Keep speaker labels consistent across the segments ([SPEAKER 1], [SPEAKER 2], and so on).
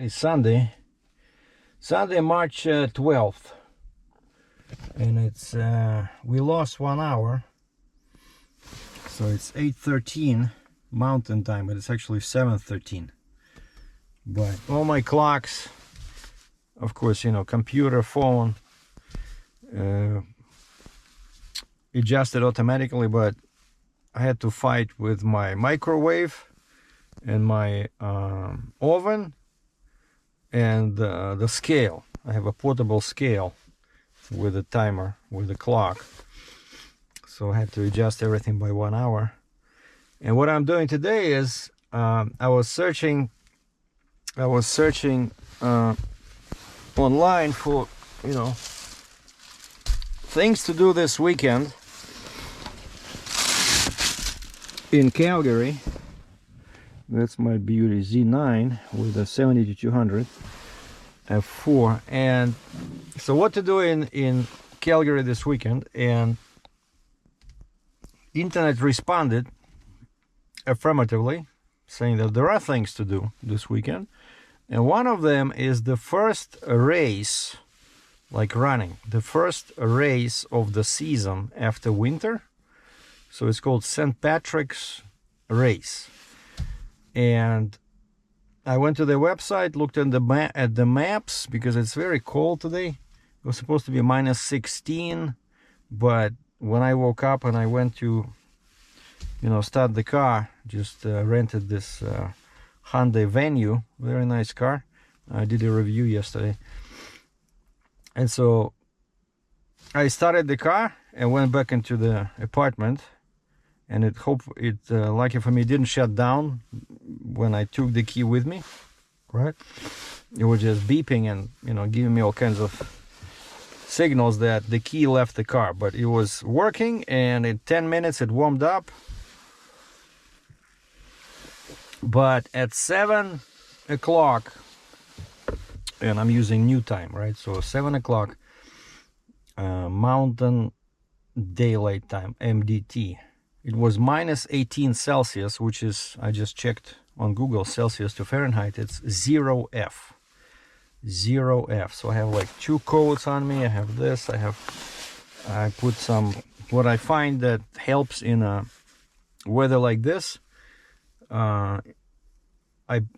[SPEAKER 1] It's Sunday, March 12th, and it's we lost 1 hour, so it's 8:13 Mountain Time, but it's actually 7:13. But all my clocks, of course, computer, phone, adjusted automatically, but I had to fight with my microwave and my oven and the scale. I have a portable scale with a timer, with a clock, so I had to adjust everything by 1 hour. And what I'm doing today is I was searching online for things to do this weekend in Calgary. That's my beauty Z9 with a 70-200 f4. And so what to do in Calgary this weekend, and internet responded affirmatively, saying that there are things to do this weekend, and one of them is the first race, like running, the first race of the season after winter. So it's called St. Patrick's Race. And I went to their website, looked at the maps, because it's very cold today. It was supposed to be -16, but when I woke up and I went to start the car, just rented this Hyundai Venue, very nice car. I did a review yesterday, and so I started the car and went back into the apartment, and lucky for me, didn't shut down when I took the key with me, right? It was just beeping and giving me all kinds of signals that the key left the car, but it was working, and in 10 minutes it warmed up. But at 7 o'clock, and I'm using new time, right? So 7 o'clock Mountain Daylight Time, MDT, it was -18 Celsius, which is, I just checked on Google, Celsius to Fahrenheit, it's 0 F. 0 F. So I have like 2 coats on me. I have this, I put some, what I find that helps in a weather like this, I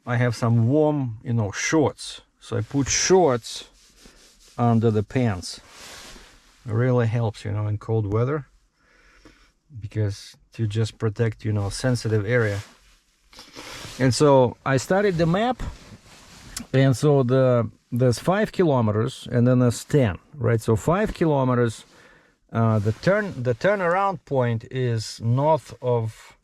[SPEAKER 1] have some warm, shorts. So I put shorts under the pants. It really helps, in cold weather, because to just protect, sensitive area. And so I studied the map, and so there's 5 kilometers, and then there's 10, right? So 5 kilometers, the turnaround point is north of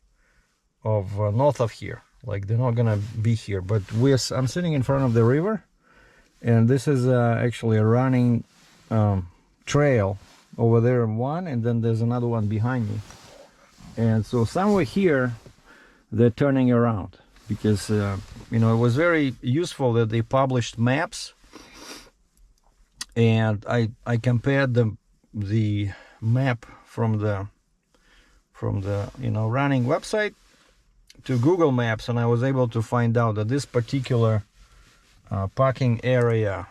[SPEAKER 1] here. Like, they're not gonna be here, but I'm sitting in front of the river, and this is actually a running trail over there, one, and then there's another one behind me. And so somewhere here they're turning around, because it was very useful that they published maps, and I compared the map from the running website to Google Maps, and I was able to find out that this particular parking area,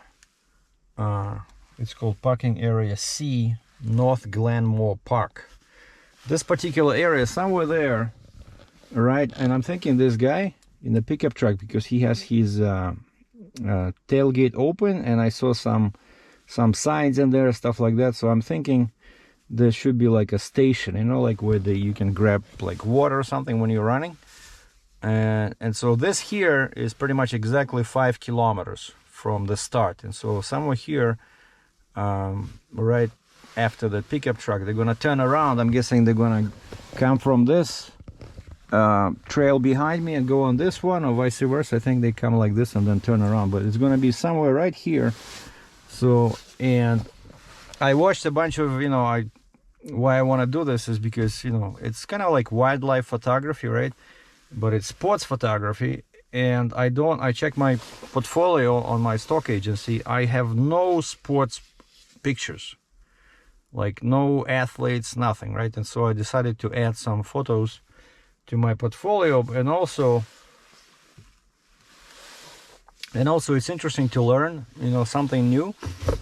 [SPEAKER 1] it's called parking area C, North Glenmore Park. This particular area, somewhere there, right? And I'm thinking this guy in the pickup truck, because he has his tailgate open, and I saw some signs in there, stuff like that. So I'm thinking there should be like a station, like where you can grab like water or something when you're running. And so this here is pretty much exactly 5 kilometers from the start. And so somewhere here, right after the pickup truck, they're gonna turn around. I'm guessing they're gonna come from this trail behind me and go on this one, or vice versa. I think they come like this and then turn around, but it's gonna be somewhere right here. So, and I watched a bunch of, why I want to do this is because, it's kind of like wildlife photography, right? But it's sports photography, and I check my portfolio on my stock agency. I have no sports pictures, like no athletes, nothing, right? And so I decided to add some photos to my portfolio, and also And also it's interesting to learn, you know, something new,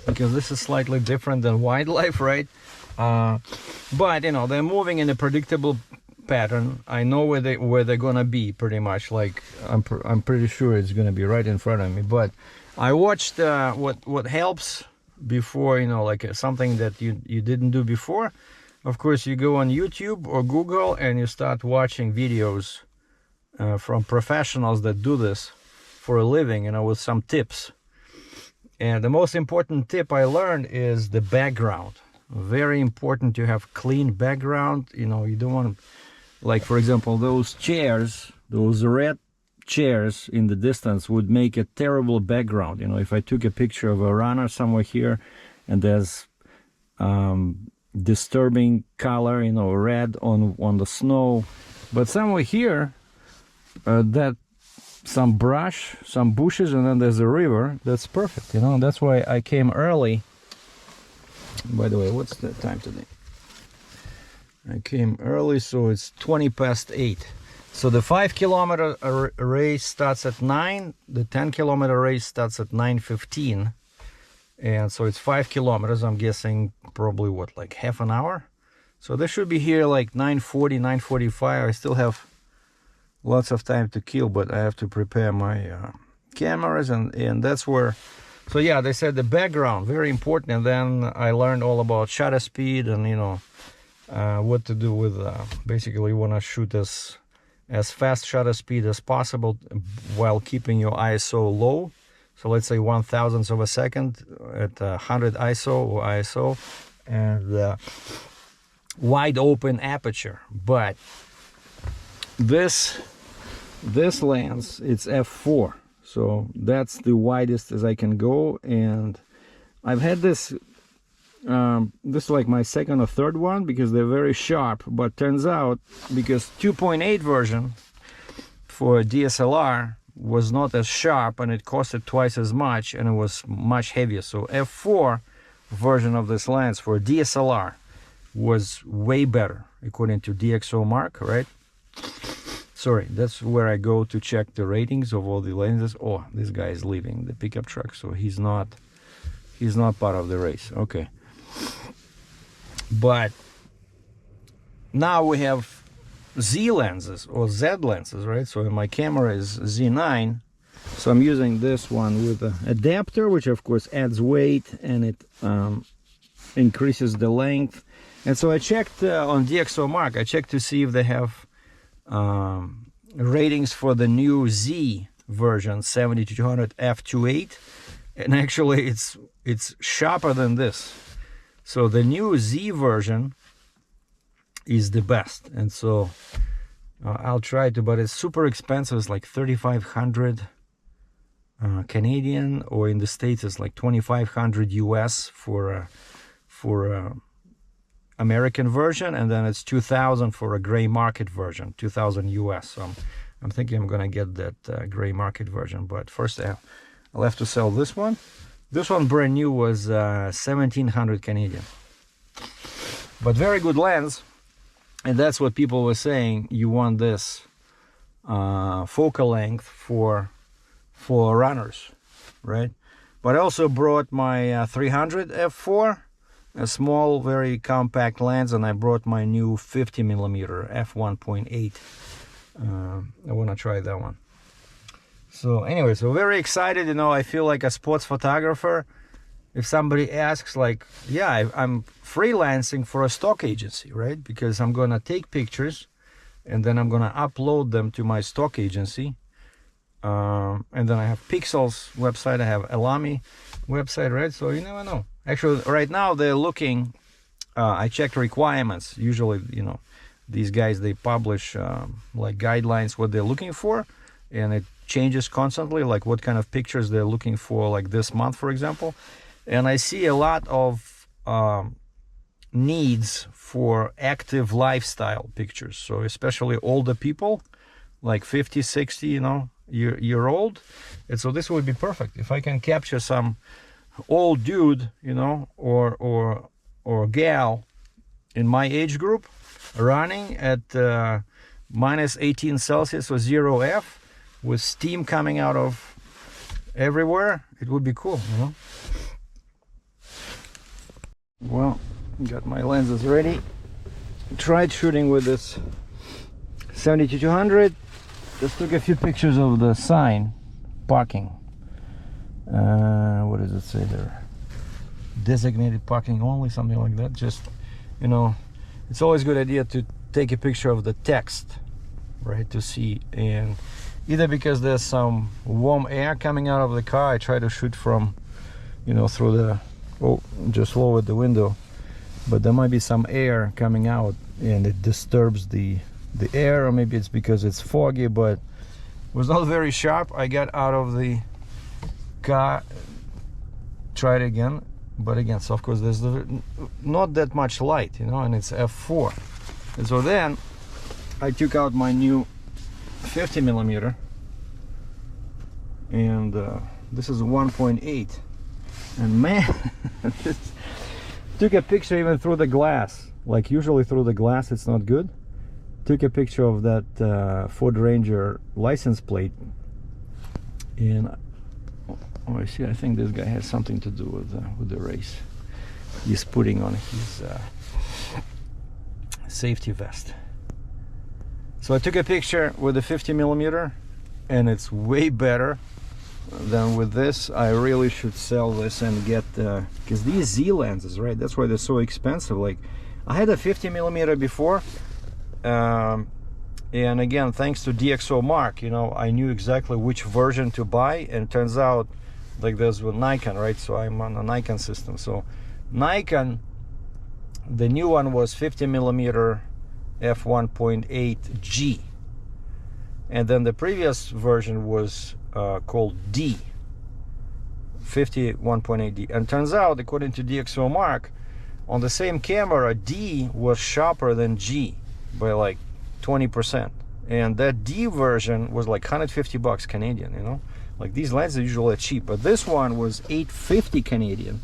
[SPEAKER 1] because this is slightly different than wildlife, right? But you know, they're moving in a predictable pattern. I know where they're gonna be, pretty much. Like I'm pretty sure it's gonna be right in front of me. But I watched what helps before, you know, like something that you didn't do before. Of course, you go on YouTube or Google and you start watching videos from professionals that do this for a living, you know, with some tips. And the most important tip I learned is the background. Very important to have clean background. You know, you don't want, like for example, those chairs, those red chairs in the distance would make a terrible background. You know, if I took a picture of a runner somewhere here and there's disturbing color, you know, red on the snow, but somewhere here that some brush, some bushes, and then there's a river, that's perfect, you know. That's why I came early. By the way, what's the time today? I came early, so it's 8:20. So the 5-kilometer race starts at 9, the 10-kilometer race starts at 9:15, and so it's 5 kilometers. I'm guessing probably what, like half an hour. So they should be here like 9:40, 9:45. I still have lots of time to kill, but I have to prepare my cameras, and that's where. So yeah, they said the background very important, and then I learned all about shutter speed and, you know, what to do with basically you want to shoot as fast shutter speed as possible while keeping your ISO low. So let's say 1/1000th of a second at 100 ISO or ISO, and wide open aperture. But this lens, it's f4, so that's the widest as I can go. And I've had this this is like my second or third one, because they're very sharp. But turns out, because 2.8 version for DSLR was not as sharp and it costed twice as much and it was much heavier, so f4 version of this lens for DSLR was way better according to DxOMark, right? Sorry, that's where I go to check the ratings of all the lenses. Oh, this guy is leaving the pickup truck, so he's not part of the race. Okay. But now we have Z lenses or Z lenses, right? So my camera is Z9, so I'm using this one with an adapter, which of course adds weight and it increases the length. And so I checked on DxOMark, I checked to see if they have ratings for the new Z version 70-200 f2.8, and actually it's sharper than this. So the new Z version is the best, and so I'll try to, but it's super expensive. It's like 3,500 Canadian, or in the States it's like 2,500 US for American version, and then it's 2,000 for a gray market version, 2,000 US. So I'm thinking I'm gonna get that gray market version, but first I'll have to sell this one. This one brand new was 1,700 Canadian, but very good lens. And that's what people were saying, you want this focal length for runners, right? But I also brought my 300 f4, a small, very compact lens, and I brought my new 50mm f1.8. I want to try that one. So anyway, so very excited, you know. I feel like a sports photographer. If somebody asks, like, yeah, I'm freelancing for a stock agency, right? Because I'm gonna take pictures and then I'm gonna upload them to my stock agency, and then I have Pixel's website, I have Elami website, right? So you never know. Actually, right now they're looking, I checked requirements. Usually, you know, these guys, they publish like guidelines, what they're looking for, and it changes constantly, like what kind of pictures they're looking for, like this month, for example. And I see a lot of needs for active lifestyle pictures. So especially older people, like 50, 60, you know, year old. And so this would be perfect if I can capture some old dude, you know, or gal in my age group running at minus 18 Celsius or 0 F with steam coming out of everywhere, it would be cool, you know. Well, got my lenses ready. Tried shooting with this 70-200. Just took a few pictures of the sign, parking. What does it say there? Designated parking only, something like that. Just, you know, it's always a good idea to take a picture of the text, right, to see. And either because there's some warm air coming out of the car, I try to shoot from, you know, through the, oh, just lower the window, but there might be some air coming out and it disturbs the air, or maybe it's because it's foggy, but it was not very sharp. I got out of the car, tried again, but again, so of course there's not that much light, you know, and it's f4. And so then I took out my new 50mm, and this is 1.8, and man, took a picture even through the glass. Like usually through the glass it's not good. Took a picture of that Ford Ranger license plate, and oh, I see, I think this guy has something to do with the race. He's putting on his safety vest. So I took a picture with the 50mm, and it's way better than with this. I really should sell this and get, because these Z lenses, right, that's why they're so expensive. Like, I had a 50mm before, and again, thanks to DxO Mark, you know, I knew exactly which version to buy, and it turns out, like there's with Nikon, right, so I'm on a Nikon system. So Nikon, the new one was 50mm f1.8G, and then the previous version was called D, 51.8D, and turns out, according to DxO Mark, on the same camera, D was sharper than G by like 20%, and that D version was like 150 bucks Canadian, you know. Like, these lenses usually are cheap, but this one was 850 Canadian.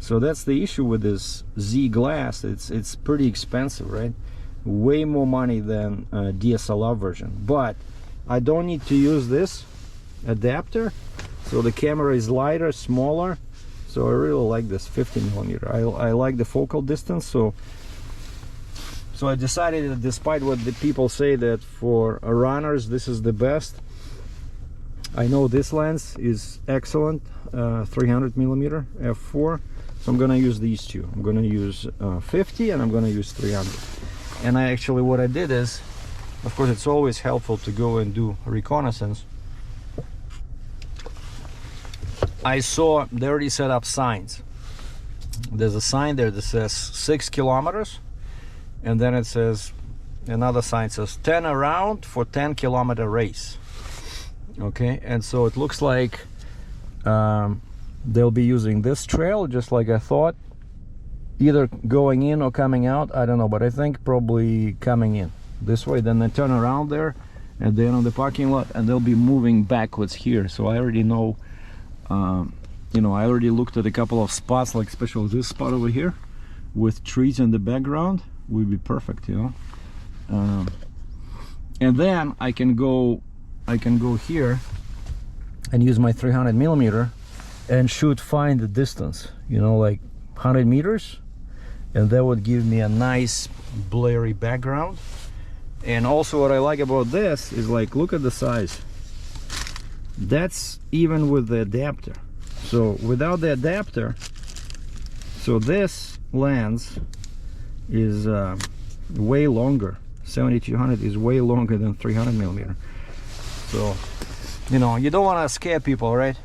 [SPEAKER 1] So that's the issue with this Z glass. It's pretty expensive, right? Way more money than DSLR version. But I don't need to use this adapter, so the camera is lighter, smaller. So I really like this 50mm. I like the focal distance. So I decided that, despite what the people say that for runners this is the best, I know this lens is excellent, 300mm f4. So I'm gonna use these two. I'm gonna use 50, and I'm gonna use 300. And I actually, what I did is, of course, it's always helpful to go and do reconnaissance. I saw they already set up signs. There's a sign there that says 6 kilometers, and then it says, another sign says 10 around for 10-kilometer race. Okay, and so it looks like they'll be using this trail, just like I thought, either going in or coming out, I don't know, but I think probably coming in this way. Then they turn around there and then on the parking lot, and they'll be moving backwards here. So I already know, you know, I already looked at a couple of spots, like especially this spot over here with trees in the background would be perfect, you know. And then I can go here and use my 300mm and shoot, find the distance, you know, like 100 meters, and that would give me a nice blurry background. And also what I like about this is, like, look at the size. That's even with the adapter. So without the adapter, so this lens is way longer. 70-200 is way longer than 300mm. So, you know, you don't want to scare people, right?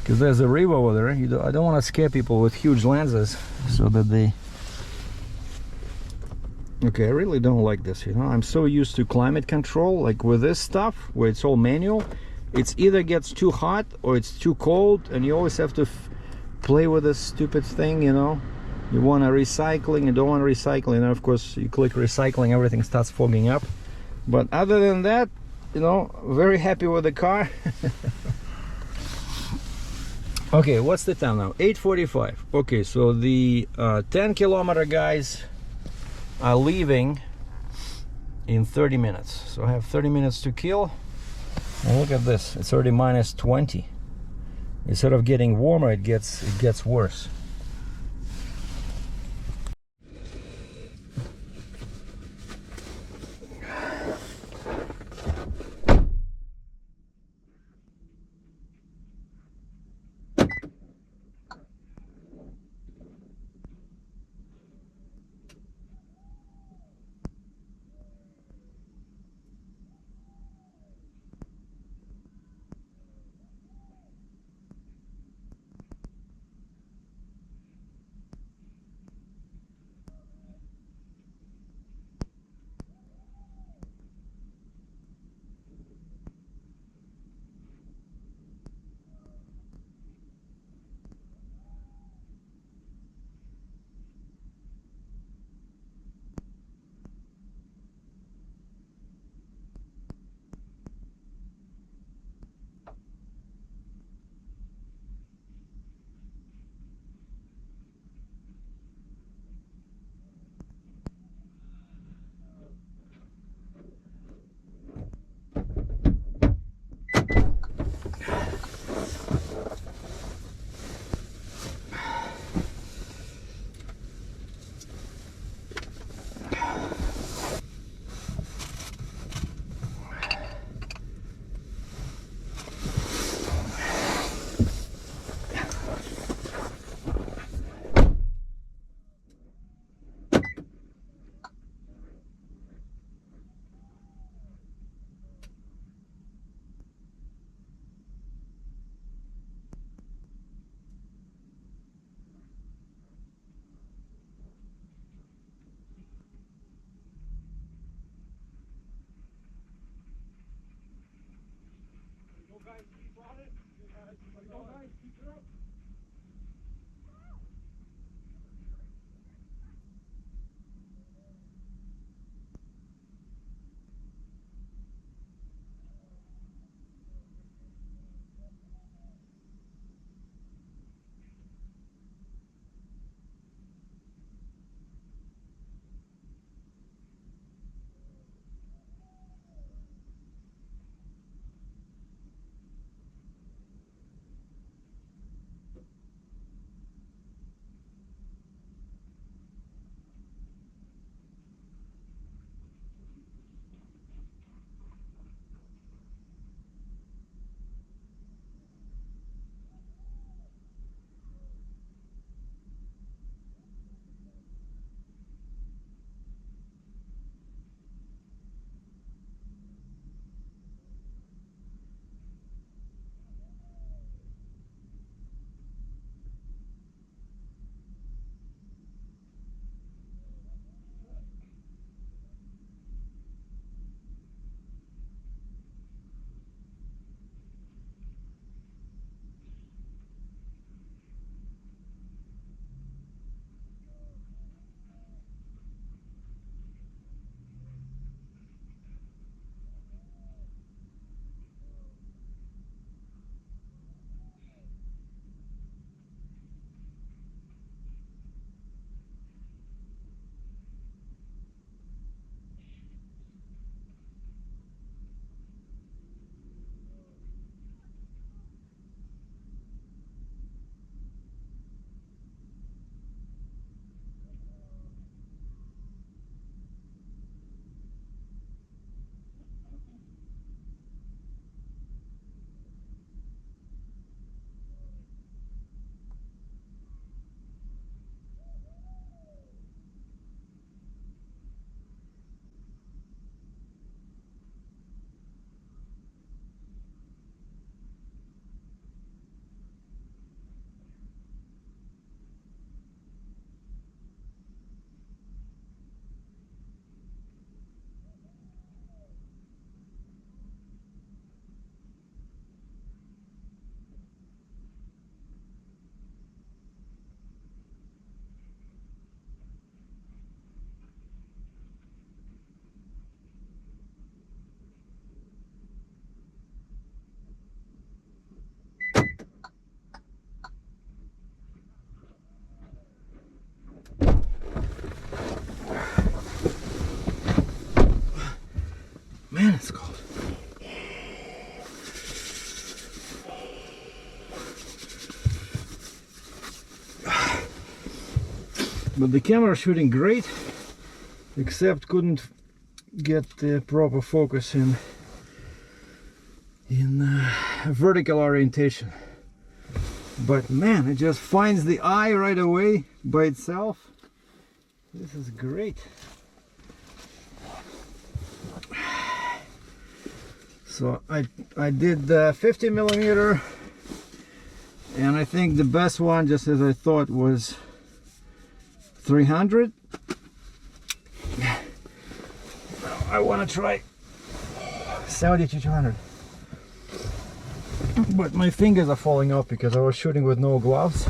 [SPEAKER 1] Because there's a river over there. I don't want to scare people with huge lenses, so that they... Okay, I really don't like this, you know. I'm so used to climate control, like with this stuff, where it's all manual. It's either gets too hot or it's too cold, and you always have to play with this stupid thing, you know. You want to recycling, you don't want to recycle, and of course you click recycling, everything starts fogging up. But other than that, you know, very happy with the car. Okay, what's the time now? 8:45. Okay, so the 10-kilometer guys are leaving in 30 minutes. So I have 30 minutes to kill. And look at this, it's already minus 20. Instead of getting warmer, it gets worse. But the camera shooting great, except couldn't get the proper focus in vertical orientation. But man, it just finds the eye right away by itself. This is great. So I did 50 millimeter, and I think the best one, just as I thought, was 300. I want to try 70 to 200. But my fingers are falling off because I was shooting with no gloves.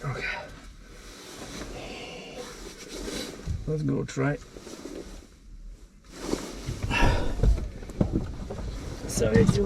[SPEAKER 1] Okay. Let's go try. So it's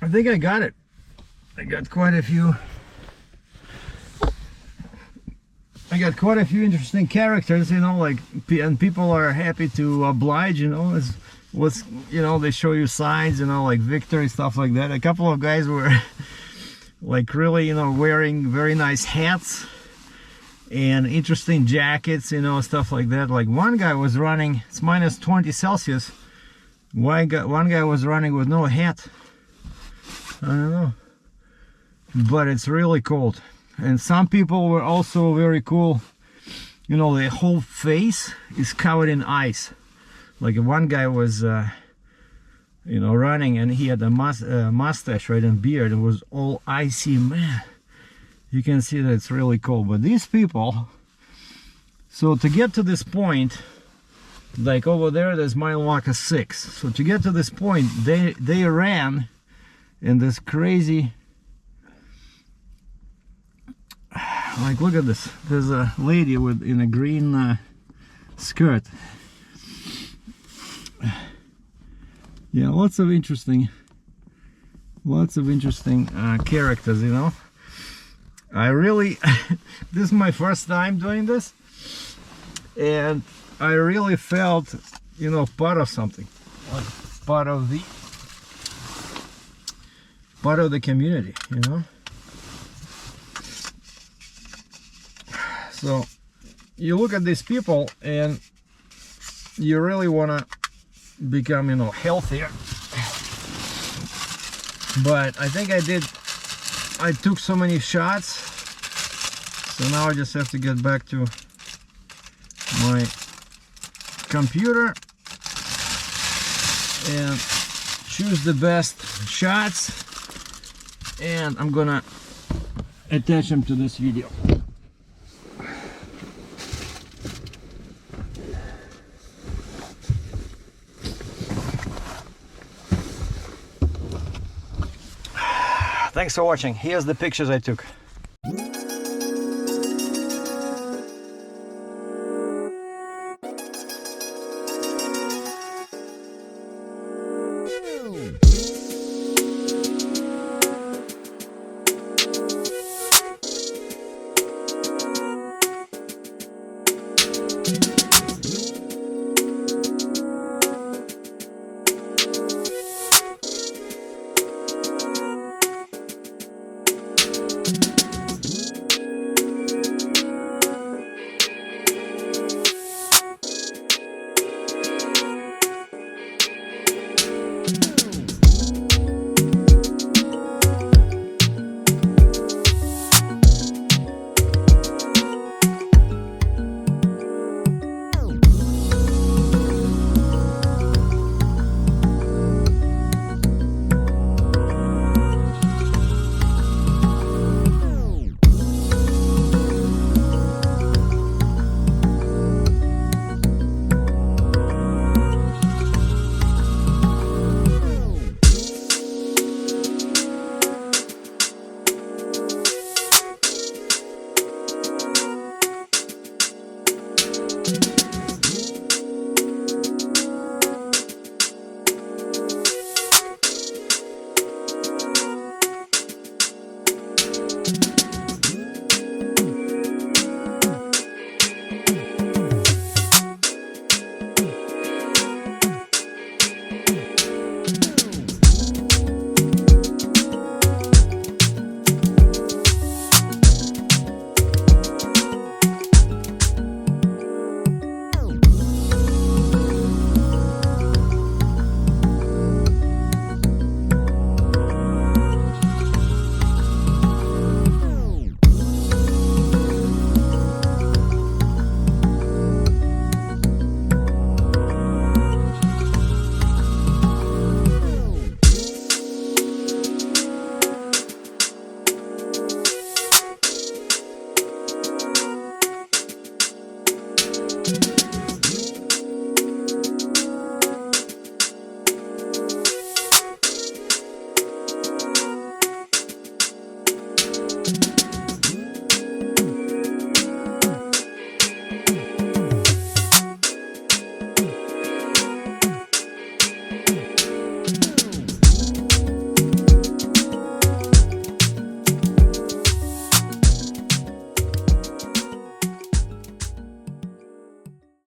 [SPEAKER 1] I think I got it. I got quite a few interesting characters, you know, like, and people are happy to oblige, you know, you know, they show you signs, you know, like victory, stuff like that. A couple of guys were like really, you know, wearing very nice hats and interesting jackets, you know, stuff like that. Like one guy was running, it's minus 20 Celsius. One guy was running with no hat. I don't know, but it's really cold. And some people were also very cool, you know, their whole face is covered in ice. Like one guy was you know, running, and he had a mustache, right, and beard. It was all icy, man. You can see that it's really cold. But these people, so to get to this point, like over there's mile marker 6. So to get to this point, they ran in this crazy, like, look at this. There's a lady in a green skirt. Yeah, lots of interesting characters, you know. I really this is my first time doing this, and I really felt, you know, part of something, like part part of the community, you know. So you look at these people and you really want to become, you know, healthier. But I think I took so many shots, so now I just have to get back to my computer and choose the best shots, and I'm gonna attach them to this video. Thanks for watching. Here's the pictures I took.